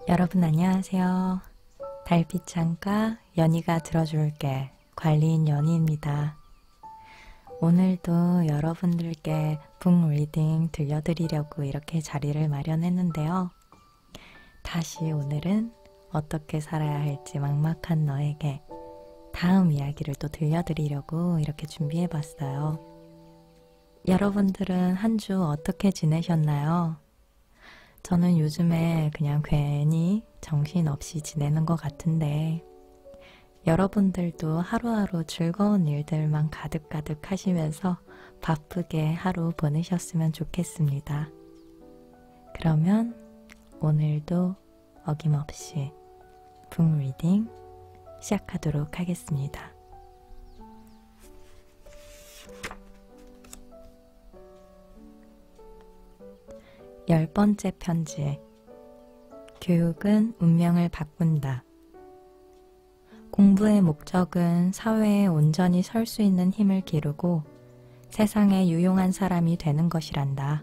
여러분 안녕하세요. 달빛 창가 연희가 들어줄게 관리인 연희입니다. 오늘도 여러분들께 북 리딩 들려드리려고 이렇게 자리를 마련했는데요. 다시 오늘은 어떻게 살아야 할지 막막한 너에게 다음 이야기를 또 들려드리려고 이렇게 준비해봤어요. 여러분들은 한 주 어떻게 지내셨나요? 저는 요즘에 그냥 괜히 정신없이 지내는 것 같은데 여러분들도 하루하루 즐거운 일들만 가득가득 하시면서 바쁘게 하루 보내셨으면 좋겠습니다. 그러면 오늘도 어김없이 북 리딩 시작하도록 하겠습니다. 10번째 편지. 교육은 운명을 바꾼다. 공부의 목적은 사회에 온전히 설 수 있는 힘을 기르고 세상에 유용한 사람이 되는 것이란다.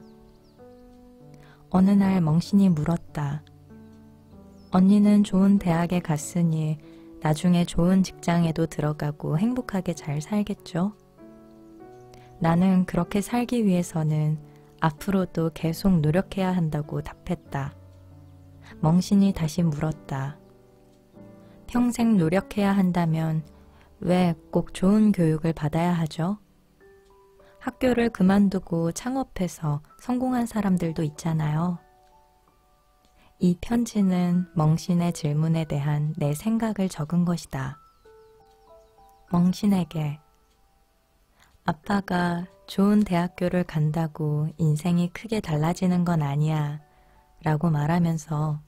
어느 날 멍신이 물었다. 언니는 좋은 대학에 갔으니 나중에 좋은 직장에도 들어가고 행복하게 잘 살겠죠? 나는 그렇게 살기 위해서는 앞으로도 계속 노력해야 한다고 답했다. 멍신이 다시 물었다. 평생 노력해야 한다면 왜 꼭 좋은 교육을 받아야 하죠? 학교를 그만두고 창업해서 성공한 사람들도 있잖아요. 이 편지는 멍신의 질문에 대한 내 생각을 적은 것이다. 멍신에게 아빠가 좋은 대학교를 간다고 인생이 크게 달라지는 건 아니야 라고 말하면서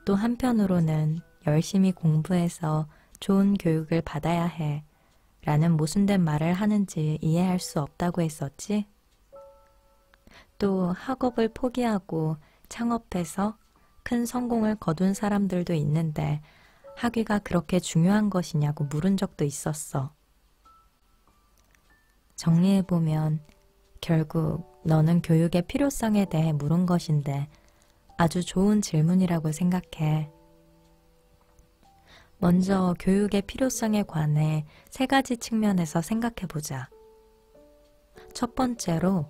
또 한편으로는 열심히 공부해서 좋은 교육을 받아야 해 라는 모순된 말을 하는지 이해할 수 없다고 했었지? 또 학업을 포기하고 창업해서 큰 성공을 거둔 사람들도 있는데 학위가 그렇게 중요한 것이냐고 물은 적도 있었어. 정리해보면 결국 너는 교육의 필요성에 대해 물은 것인데 아주 좋은 질문이라고 생각해. 먼저 교육의 필요성에 관해 3가지 측면에서 생각해보자. 첫 번째로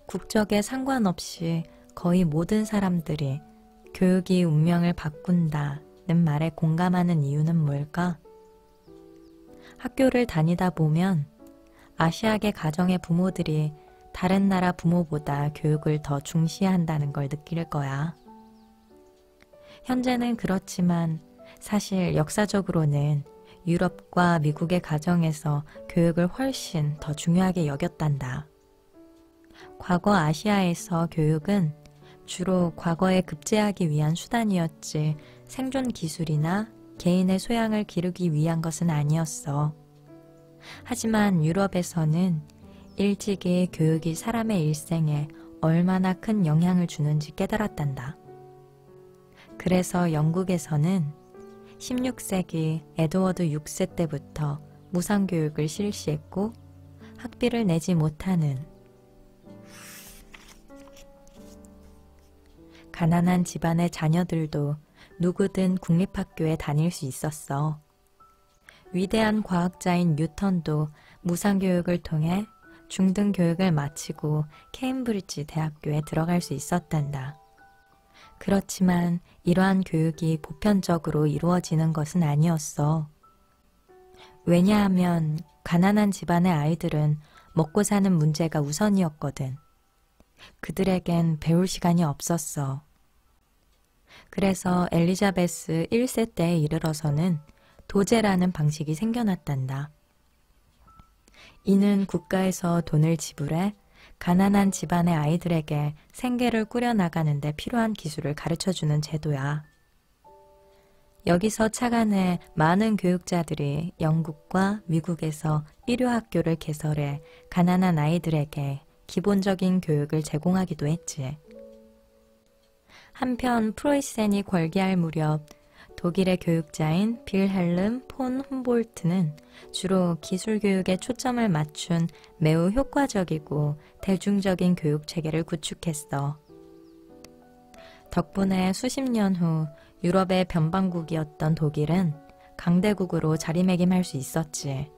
국적에 상관없이 거의 모든 사람들이 교육이 운명을 바꾼다는 말에 공감하는 이유는 뭘까? 학교를 다니다 보면 아시아계 가정의 부모들이 다른 나라 부모보다 교육을 더 중시한다는 걸 느낄 거야. 현재는 그렇지만 사실 역사적으로는 유럽과 미국의 가정에서 교육을 훨씬 더 중요하게 여겼단다. 과거 아시아에서 교육은 주로 과거에 급제하기 위한 수단이었지 생존 기술이나 개인의 소양을 기르기 위한 것은 아니었어. 하지만 유럽에서는 일찍이 교육이 사람의 일생에 얼마나 큰 영향을 주는지 깨달았단다. 그래서 영국에서는 16세기 에드워드 6세 때부터 무상교육을 실시했고 학비를 내지 못하는 가난한 집안의 자녀들도 누구든 국립학교에 다닐 수 있었어. 위대한 과학자인 뉴턴도 무상교육을 통해 중등교육을 마치고 케임브리지 대학교에 들어갈 수 있었단다. 그렇지만 이러한 교육이 보편적으로 이루어지는 것은 아니었어. 왜냐하면 가난한 집안의 아이들은 먹고 사는 문제가 우선이었거든. 그들에겐 배울 시간이 없었어. 그래서 엘리자베스 1세 때에 이르러서는 도제라는 방식이 생겨났단다. 이는 국가에서 돈을 지불해 가난한 집안의 아이들에게 생계를 꾸려나가는 데 필요한 기술을 가르쳐주는 제도야. 여기서 차관해 많은 교육자들이 영국과 미국에서 일요학교를 개설해 가난한 아이들에게 기본적인 교육을 제공하기도 했지. 한편 프로이센이 걸기할 무렵 독일의 교육자인 빌헬름 폰 훔볼트는 주로 기술교육에 초점을 맞춘 매우 효과적이고 대중적인 교육체계를 구축했어. 덕분에 수십 년 후 유럽의 변방국이었던 독일은 강대국으로 자리매김할 수 있었지.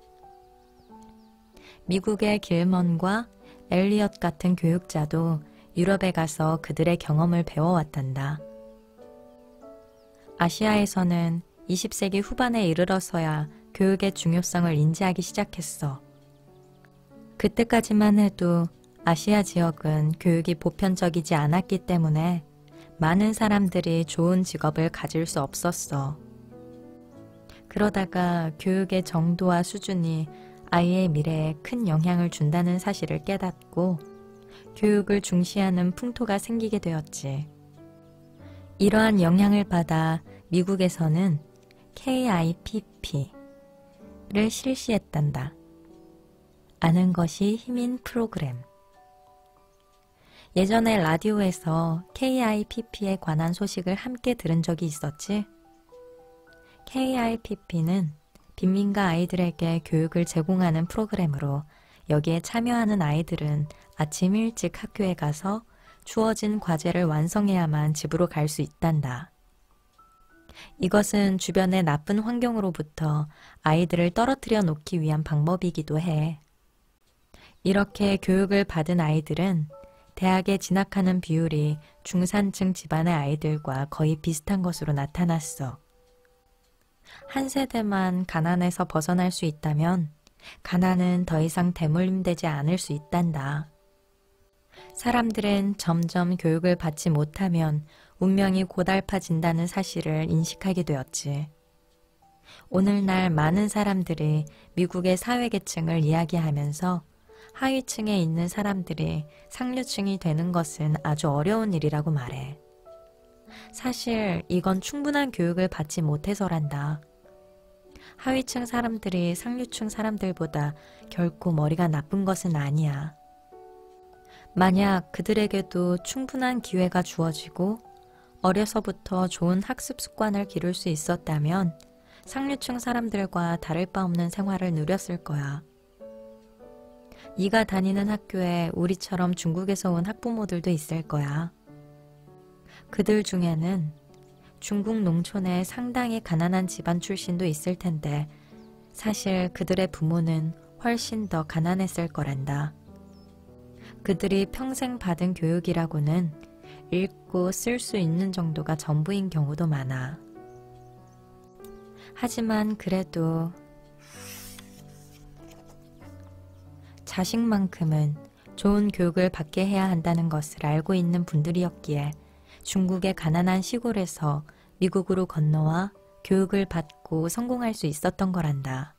미국의 길먼과 엘리엇 같은 교육자도 유럽에 가서 그들의 경험을 배워왔단다. 아시아에서는 20세기 후반에 이르러서야 교육의 중요성을 인지하기 시작했어. 그때까지만 해도 아시아 지역은 교육이 보편적이지 않았기 때문에 많은 사람들이 좋은 직업을 가질 수 없었어. 그러다가 교육의 정도와 수준이 아이의 미래에 큰 영향을 준다는 사실을 깨닫고 교육을 중시하는 풍토가 생기게 되었지. 이러한 영향을 받아 미국에서는 KIPP를 실시했단다. 아는 것이 힘인 프로그램. 예전에 라디오에서 KIPP에 관한 소식을 함께 들은 적이 있었지? KIPP는 빈민가 아이들에게 교육을 제공하는 프로그램으로 여기에 참여하는 아이들은 아침 일찍 학교에 가서 주어진 과제를 완성해야만 집으로 갈 수 있단다. 이것은 주변의 나쁜 환경으로부터 아이들을 떨어뜨려 놓기 위한 방법이기도 해. 이렇게 교육을 받은 아이들은 대학에 진학하는 비율이 중산층 집안의 아이들과 거의 비슷한 것으로 나타났어. 한 세대만 가난에서 벗어날 수 있다면 가난은 더 이상 대물림되지 않을 수 있단다. 사람들은 점점 교육을 받지 못하면 운명이 고달파진다는 사실을 인식하게 되었지. 오늘날 많은 사람들이 미국의 사회계층을 이야기하면서 하위층에 있는 사람들이 상류층이 되는 것은 아주 어려운 일이라고 말해. 사실 이건 충분한 교육을 받지 못해서란다. 하위층 사람들이 상류층 사람들보다 결코 머리가 나쁜 것은 아니야. 만약 그들에게도 충분한 기회가 주어지고 어려서부터 좋은 학습 습관을 기를 수 있었다면 상류층 사람들과 다를 바 없는 생활을 누렸을 거야. 네가 다니는 학교에 우리처럼 중국에서 온 학부모들도 있을 거야. 그들 중에는 중국 농촌의 상당히 가난한 집안 출신도 있을 텐데 사실 그들의 부모는 훨씬 더 가난했을 거란다. 그들이 평생 받은 교육이라고는 읽고 쓸 수 있는 정도가 전부인 경우도 많아. 하지만 그래도 자식만큼은 좋은 교육을 받게 해야 한다는 것을 알고 있는 분들이었기에 중국의 가난한 시골에서 미국으로 건너와 교육을 받고 성공할 수 있었던 거란다.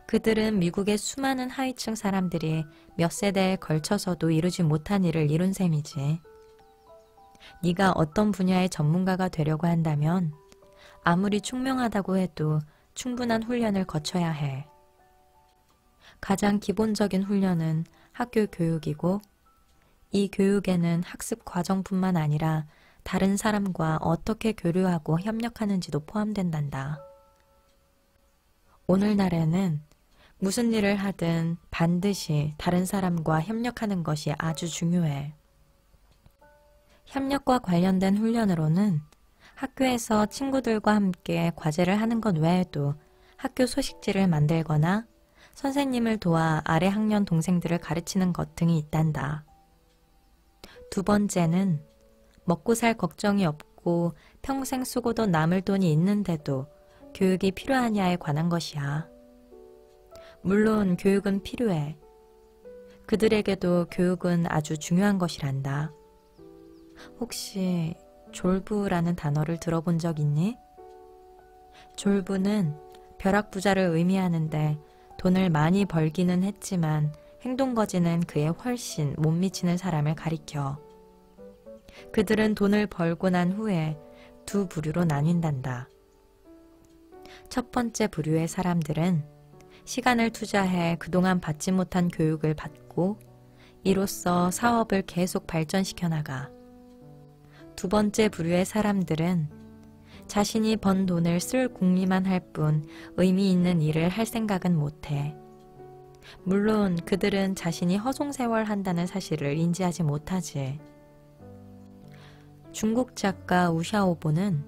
그들은 미국의 수많은 하위층 사람들이 몇 세대에 걸쳐서도 이루지 못한 일을 이룬 셈이지. 네가 어떤 분야의 전문가가 되려고 한다면 아무리 총명하다고 해도 충분한 훈련을 거쳐야 해. 가장 기본적인 훈련은 학교 교육이고 이 교육에는 학습 과정뿐만 아니라 다른 사람과 어떻게 교류하고 협력하는지도 포함된단다. 오늘날에는 무슨 일을 하든 반드시 다른 사람과 협력하는 것이 아주 중요해. 협력과 관련된 훈련으로는 학교에서 친구들과 함께 과제를 하는 것 외에도 학교 소식지를 만들거나 선생님을 도와 아래 학년 동생들을 가르치는 것 등이 있단다. 두 번째는 먹고 살 걱정이 없고 평생 쓰고도 남을 돈이 있는데도 교육이 필요하냐에 관한 것이야. 물론 교육은 필요해. 그들에게도 교육은 아주 중요한 것이란다. 혹시 졸부라는 단어를 들어본 적 있니? 졸부는 벼락부자를 의미하는데 돈을 많이 벌기는 했지만 행동거지는 그에 훨씬 못 미치는 사람을 가리켜. 그들은 돈을 벌고 난 후에 두 부류로 나뉜단다. 첫 번째 부류의 사람들은 시간을 투자해 그동안 받지 못한 교육을 받고 이로써 사업을 계속 발전시켜 나가. 두 번째 부류의 사람들은 자신이 번 돈을 쓸 궁리만 할 뿐 의미 있는 일을 할 생각은 못해. 물론 그들은 자신이 허송세월한다는 사실을 인지하지 못하지. 중국 작가 우샤오보는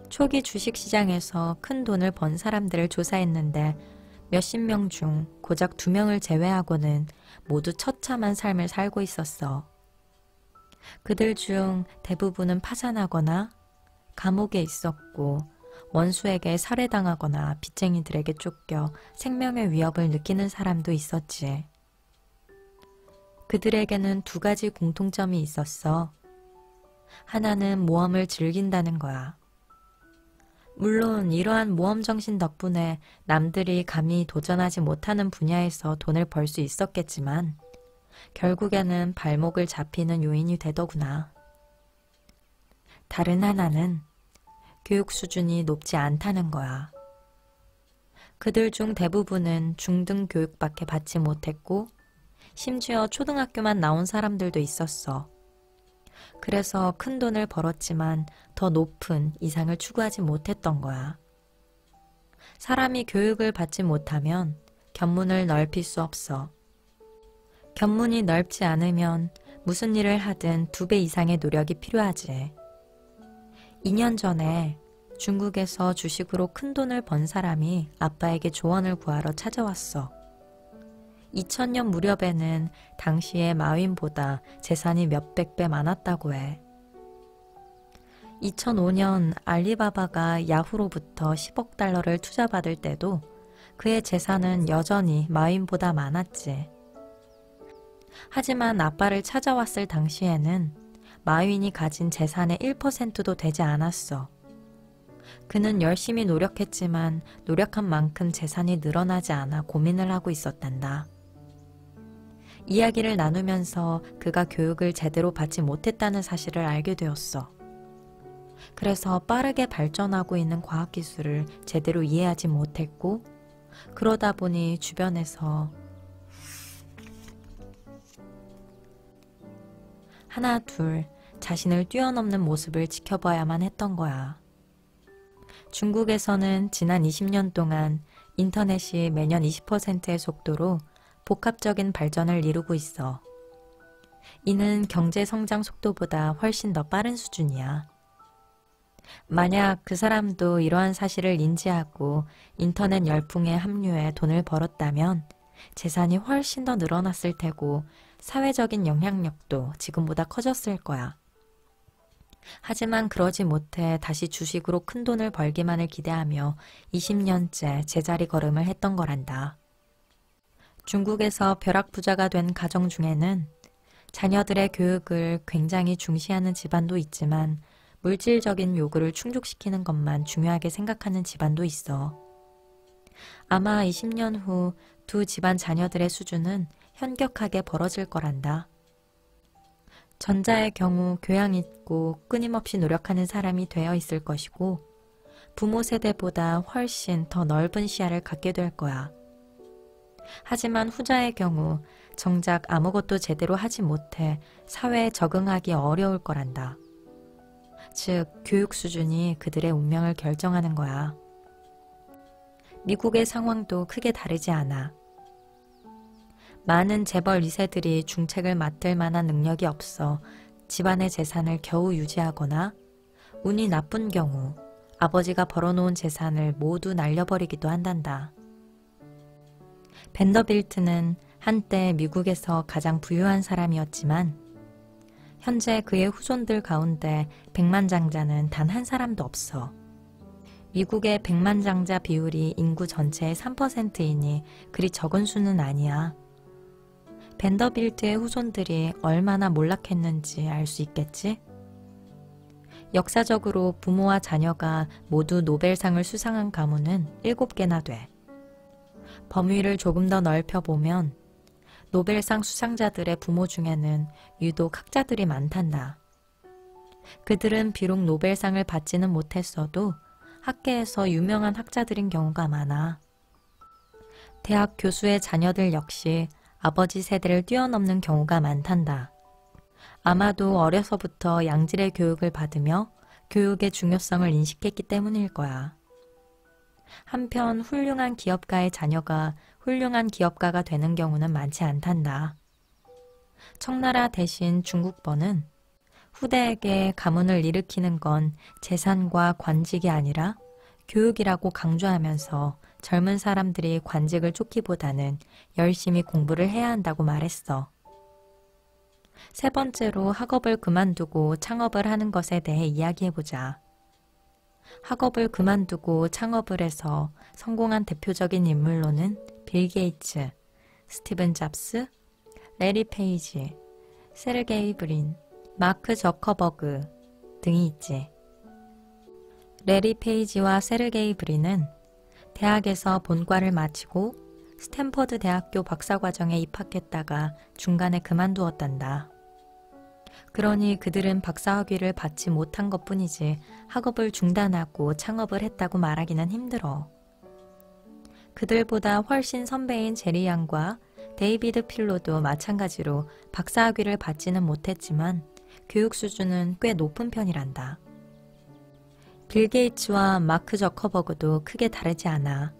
초기 주식시장에서 큰 돈을 번 사람들을 조사했는데 몇십 명 중 고작 2명을 제외하고는 모두 처참한 삶을 살고 있었어. 그들 중 대부분은 파산하거나 감옥에 있었고 원수에게 살해당하거나 빚쟁이들에게 쫓겨 생명의 위협을 느끼는 사람도 있었지. 그들에게는 2가지 공통점이 있었어. 하나는 모험을 즐긴다는 거야. 물론 이러한 모험 정신 덕분에 남들이 감히 도전하지 못하는 분야에서 돈을 벌 수 있었겠지만 결국에는 발목을 잡히는 요인이 되더구나. 다른 하나는 교육 수준이 높지 않다는 거야. 그들 중 대부분은 중등 교육밖에 받지 못했고 심지어 초등학교만 나온 사람들도 있었어. 그래서 큰 돈을 벌었지만 더 높은 이상을 추구하지 못했던 거야. 사람이 교육을 받지 못하면 견문을 넓힐 수 없어. 견문이 넓지 않으면 무슨 일을 하든 2배 이상의 노력이 필요하지. 2년 전에 중국에서 주식으로 큰 돈을 번 사람이 아빠에게 조언을 구하러 찾아왔어. 2000년 무렵에는 당시의 마윈보다 재산이 몇백 배 많았다고 해. 2005년 알리바바가 야후로부터 10억 달러를 투자받을 때도 그의 재산은 여전히 마윈보다 많았지. 하지만 아빠를 찾아왔을 당시에는 마윈이 가진 재산의 1%도 되지 않았어. 그는 열심히 노력했지만 노력한 만큼 재산이 늘어나지 않아 고민을 하고 있었단다. 이야기를 나누면서 그가 교육을 제대로 받지 못했다는 사실을 알게 되었어. 그래서 빠르게 발전하고 있는 과학기술을 제대로 이해하지 못했고 그러다 보니 주변에서 하나 둘 자신을 뛰어넘는 모습을 지켜봐야만 했던 거야. 중국에서는 지난 20년 동안 인터넷이 매년 20%의 속도로 복합적인 발전을 이루고 있어. 이는 경제 성장 속도보다 훨씬 더 빠른 수준이야. 만약 그 사람도 이러한 사실을 인지하고 인터넷 열풍에 합류해 돈을 벌었다면 재산이 훨씬 더 늘어났을 테고 사회적인 영향력도 지금보다 커졌을 거야. 하지만 그러지 못해 다시 주식으로 큰 돈을 벌기만을 기대하며 20년째 제자리 걸음을 했던 거란다. 중국에서 벼락부자가 된 가정 중에는 자녀들의 교육을 굉장히 중시하는 집안도 있지만 물질적인 요구를 충족시키는 것만 중요하게 생각하는 집안도 있어. 아마 20년 후 2 집안 자녀들의 수준은 현격하게 벌어질 거란다. 전자의 경우 교양 있고 끊임없이 노력하는 사람이 되어 있을 것이고 부모 세대보다 훨씬 더 넓은 시야를 갖게 될 거야. 하지만 후자의 경우 정작 아무것도 제대로 하지 못해 사회에 적응하기 어려울 거란다. 즉, 교육 수준이 그들의 운명을 결정하는 거야. 미국의 상황도 크게 다르지 않아. 많은 재벌 2세들이 중책을 맡을 만한 능력이 없어 집안의 재산을 겨우 유지하거나 운이 나쁜 경우 아버지가 벌어놓은 재산을 모두 날려버리기도 한단다. 벤더빌트는 한때 미국에서 가장 부유한 사람이었지만 현재 그의 후손들 가운데 백만장자는 단 한 사람도 없어. 미국의 백만장자 비율이 인구 전체의 3%이니 그리 적은 수는 아니야. 벤더빌트의 후손들이 얼마나 몰락했는지 알 수 있겠지? 역사적으로 부모와 자녀가 모두 노벨상을 수상한 가문은 7개나 돼. 범위를 조금 더 넓혀보면 노벨상 수상자들의 부모 중에는 유독 학자들이 많단다. 그들은 비록 노벨상을 받지는 못했어도 학계에서 유명한 학자들인 경우가 많아. 대학 교수의 자녀들 역시 아버지 세대를 뛰어넘는 경우가 많단다. 아마도 어려서부터 양질의 교육을 받으며 교육의 중요성을 인식했기 때문일 거야. 한편 훌륭한 기업가의 자녀가 훌륭한 기업가가 되는 경우는 많지 않단다. 청나라 대신 중국번은 후대에게 가문을 일으키는 건 재산과 관직이 아니라 교육이라고 강조하면서 젊은 사람들이 관직을 쫓기보다는 열심히 공부를 해야 한다고 말했어. 세 번째로 학업을 그만두고 창업을 하는 것에 대해 이야기해보자. 학업을 그만두고 창업을 해서 성공한 대표적인 인물로는 빌 게이츠, 스티븐 잡스, 레리 페이지, 세르게이 브린, 마크 저커버그 등이 있지. 레리 페이지와 세르게이 브린은 대학에서 본과를 마치고 스탠퍼드 대학교 박사과정에 입학했다가 중간에 그만두었단다. 그러니 그들은 박사학위를 받지 못한 것뿐이지 학업을 중단하고 창업을 했다고 말하기는 힘들어. 그들보다 훨씬 선배인 제리 양과 데이비드 필로도 마찬가지로 박사학위를 받지는 못했지만 교육 수준은 꽤 높은 편이란다. 빌 게이츠와 마크 저커버그도 크게 다르지 않아.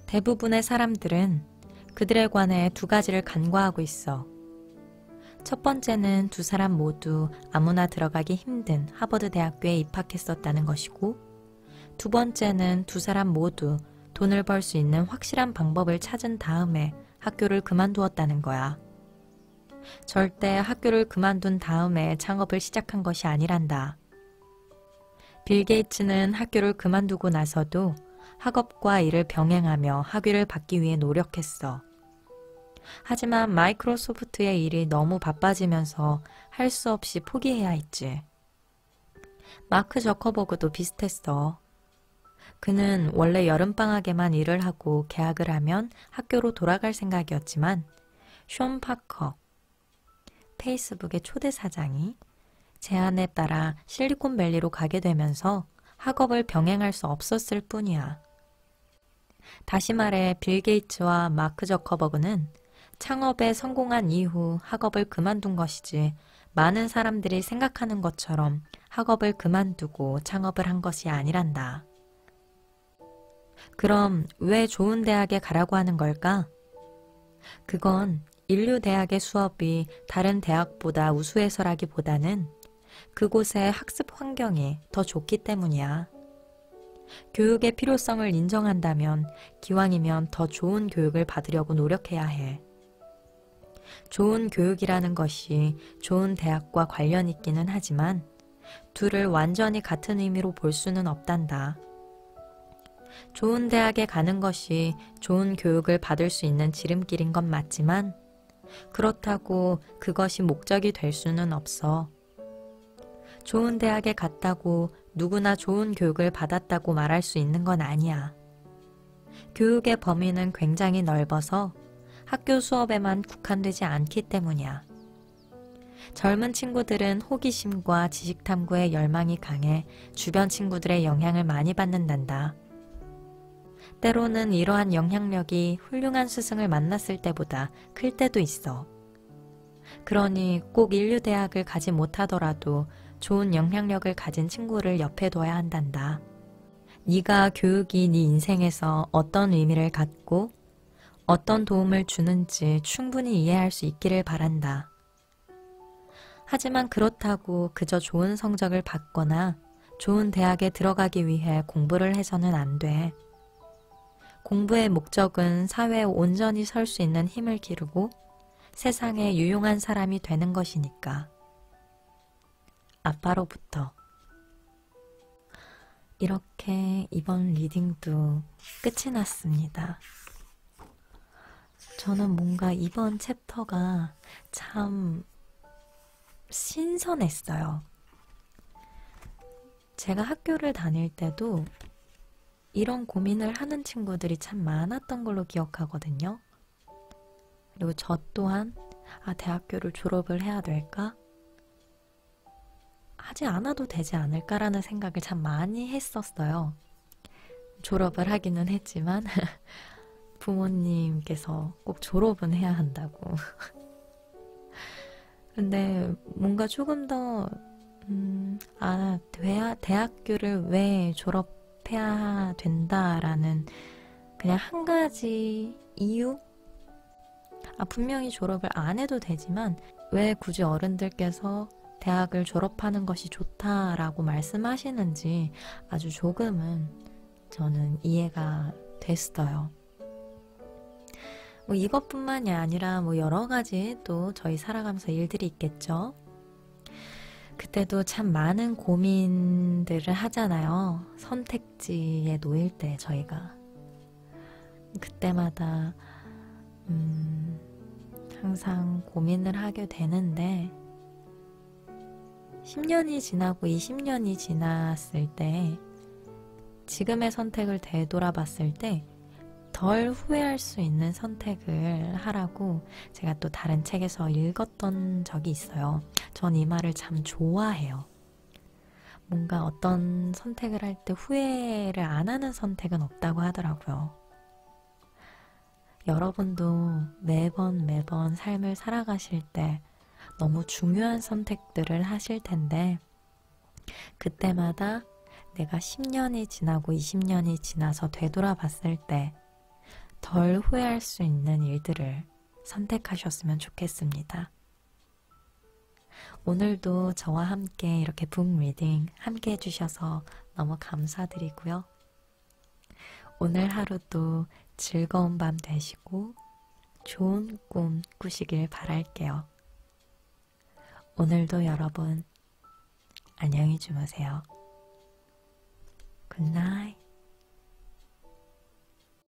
대부분의 사람들은 그들에 관해 두 가지를 간과하고 있어. 첫 번째는 두 사람 모두 아무나 들어가기 힘든 하버드 대학교에 입학했었다는 것이고, 두 번째는 두 사람 모두 돈을 벌 수 있는 확실한 방법을 찾은 다음에 학교를 그만두었다는 거야. 절대 학교를 그만둔 다음에 창업을 시작한 것이 아니란다. 빌 게이츠는 학교를 그만두고 나서도 학업과 일을 병행하며 학위를 받기 위해 노력했어. 하지만 마이크로소프트의 일이 너무 바빠지면서 할 수 없이 포기해야 했지. 마크 저커버그도 비슷했어. 그는 원래 여름방학에만 일을 하고 개학을 하면 학교로 돌아갈 생각이었지만 숀 파커, 페이스북의 초대 사장이 제안에 따라 실리콘밸리로 가게 되면서 학업을 병행할 수 없었을 뿐이야. 다시 말해 빌 게이츠와 마크 저커버그는 창업에 성공한 이후 학업을 그만둔 것이지 많은 사람들이 생각하는 것처럼 학업을 그만두고 창업을 한 것이 아니란다. 그럼 왜 좋은 대학에 가라고 하는 걸까? 그건 인류 대학의 수업이 다른 대학보다 우수해서라기보다는 그곳의 학습 환경이 더 좋기 때문이야. 교육의 필요성을 인정한다면 기왕이면 더 좋은 교육을 받으려고 노력해야 해. 좋은 교육이라는 것이 좋은 대학과 관련 있기는 하지만 둘을 완전히 같은 의미로 볼 수는 없단다. 좋은 대학에 가는 것이 좋은 교육을 받을 수 있는 지름길인 건 맞지만 그렇다고 그것이 목적이 될 수는 없어. 좋은 대학에 갔다고 누구나 좋은 교육을 받았다고 말할 수 있는 건 아니야. 교육의 범위는 굉장히 넓어서 학교 수업에만 국한되지 않기 때문이야. 젊은 친구들은 호기심과 지식 탐구의 열망이 강해 주변 친구들의 영향을 많이 받는단다. 때로는 이러한 영향력이 훌륭한 스승을 만났을 때보다 클 때도 있어. 그러니 꼭 인류대학을 가지 못하더라도 좋은 영향력을 가진 친구를 옆에 둬야 한단다. 네가 교육이 네 인생에서 어떤 의미를 갖고 어떤 도움을 주는지 충분히 이해할 수 있기를 바란다. 하지만 그렇다고 그저 좋은 성적을 받거나 좋은 대학에 들어가기 위해 공부를 해서는 안 돼. 공부의 목적은 사회에 온전히 설 수 있는 힘을 기르고 세상에 유용한 사람이 되는 것이니까. 아빠로부터. 이렇게 이번 리딩도 끝이 났습니다. 저는 뭔가 이번 챕터가 참 신선했어요. 제가 학교를 다닐 때도 이런 고민을 하는 친구들이 참 많았던 걸로 기억하거든요. 그리고 저 또한 대학교를 졸업을 해야 될까? 하지 않아도 되지 않을까라는 생각을 참 많이 했었어요. 졸업을 하기는 했지만 부모님께서 꼭 졸업은 해야 한다고. 근데 뭔가 조금 더 대학교를 왜 졸업해야 된다라는 그냥 한 가지 이유? 분명히 졸업을 안 해도 되지만 왜 굳이 어른들께서 대학을 졸업하는 것이 좋다라고 말씀하시는지 아주 조금은 저는 이해가 됐어요. 이것뿐만이 아니라 여러 가지 또 저희 살아가면서 일들이 있겠죠. 그때도 참 많은 고민들을 하잖아요. 선택지에 놓일 때 저희가. 그때마다 항상 고민을 하게 되는데 10년이 지나고 20년이 지났을 때 지금의 선택을 되돌아봤을 때 덜 후회할 수 있는 선택을 하라고 제가 또 다른 책에서 읽었던 적이 있어요. 전 이 말을 참 좋아해요. 뭔가 어떤 선택을 할 때 후회를 안 하는 선택은 없다고 하더라고요. 여러분도 매번 삶을 살아가실 때 너무 중요한 선택들을 하실 텐데 그때마다 내가 10년이 지나고 20년이 지나서 되돌아봤을 때 덜 후회할 수 있는 일들을 선택하셨으면 좋겠습니다. 오늘도 저와 함께 이렇게 북 리딩 함께 해주셔서 너무 감사드리고요. 오늘 하루도 즐거운 밤 되시고 좋은 꿈 꾸시길 바랄게요. 오늘도 여러분 안녕히 주무세요. 굿나잇.